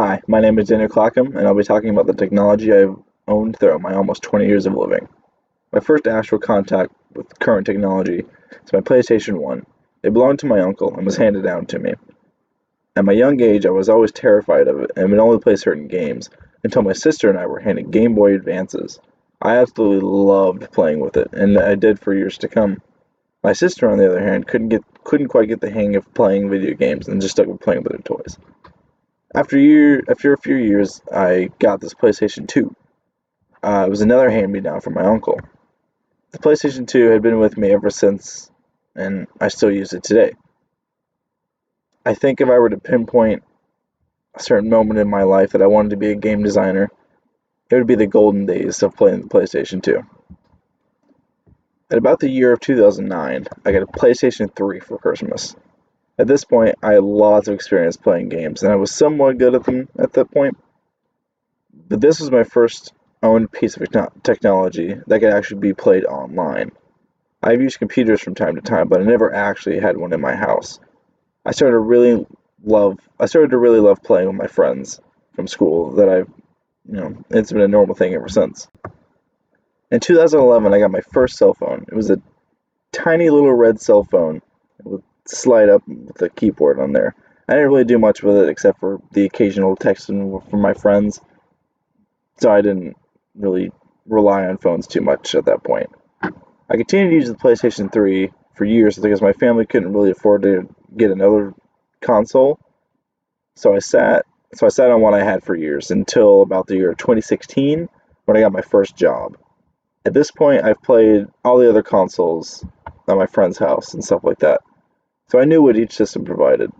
Hi, my name is Daniel Clackham, and I'll be talking about the technology I've owned throughout my almost 20 years of living. My first actual contact with current technology is my PlayStation 1. It belonged to my uncle and was handed down to me. At my young age, I was always terrified of it and would only play certain games until my sister and I were handed Game Boy Advances. I absolutely loved playing with it, and I did for years to come. My sister, on the other hand, couldn't quite get the hang of playing video games and just stuck with playing with her toys. After a few years, I got this PlayStation 2. It was another hand-me-down from my uncle. The PlayStation 2 had been with me ever since, and I still use it today. I think if I were to pinpoint a certain moment in my life that I wanted to be a game designer, it would be the golden days of playing the PlayStation 2. At about the year of 2009, I got a PlayStation 3 for Christmas. At this point, I had lots of experience playing games, and I was somewhat good at them at that point. But this was my first owned piece of technology that could actually be played online. I've used computers from time to time, but I never actually had one in my house. I started to really love playing with my friends from school it's been a normal thing ever since. In 2011, I got my first cell phone. It was a tiny little red cell phone with slide up with a keyboard on there. I didn't really do much with it except for the occasional texting from my friends, so I didn't really rely on phones too much at that point. I continued to use the PlayStation 3 for years because my family couldn't really afford to get another console, so I sat on what I had for years until about the year 2016 when I got my first job. At this point, I've played all the other consoles at my friend's house and stuff like that, so I knew what each system provided.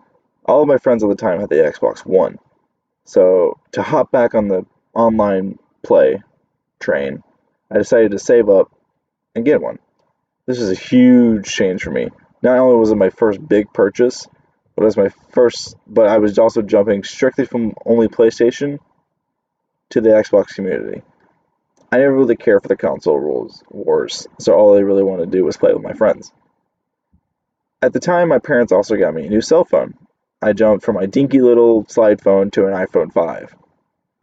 All of my friends at the time had the Xbox One, so to hop back on the online play train, I decided to save up and get one. This is a huge change for me. Not only was it my first big purchase, but I was also jumping strictly from only PlayStation to the Xbox community. I never really cared for the console rules wars, so all I really wanted to do was play with my friends. At the time, my parents also got me a new cell phone. I jumped from my dinky little slide phone to an iPhone 5.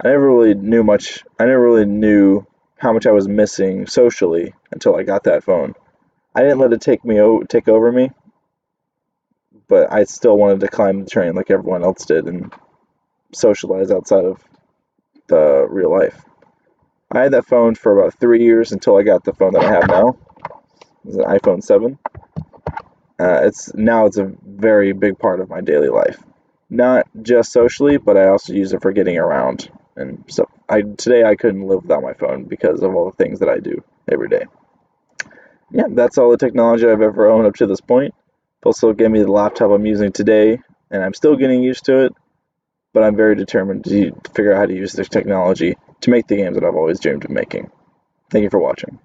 I never really knew how much I was missing socially until I got that phone. I didn't let it take over me, but I still wanted to climb the train like everyone else did and socialize outside of the real life. I had that phone for about 3 years until I got the phone that I have now. It's an iPhone 7. It's a very big part of my daily life. Not just socially, but I also use it for getting around. And so today I couldn't live without my phone because of all the things that I do every day. Yeah, that's all the technology I've ever owned up to this point. Also gave me the laptop I'm using today, and I'm still getting used to it, but I'm very determined to figure out how to use this technology to make the games that I've always dreamed of making. Thank you for watching.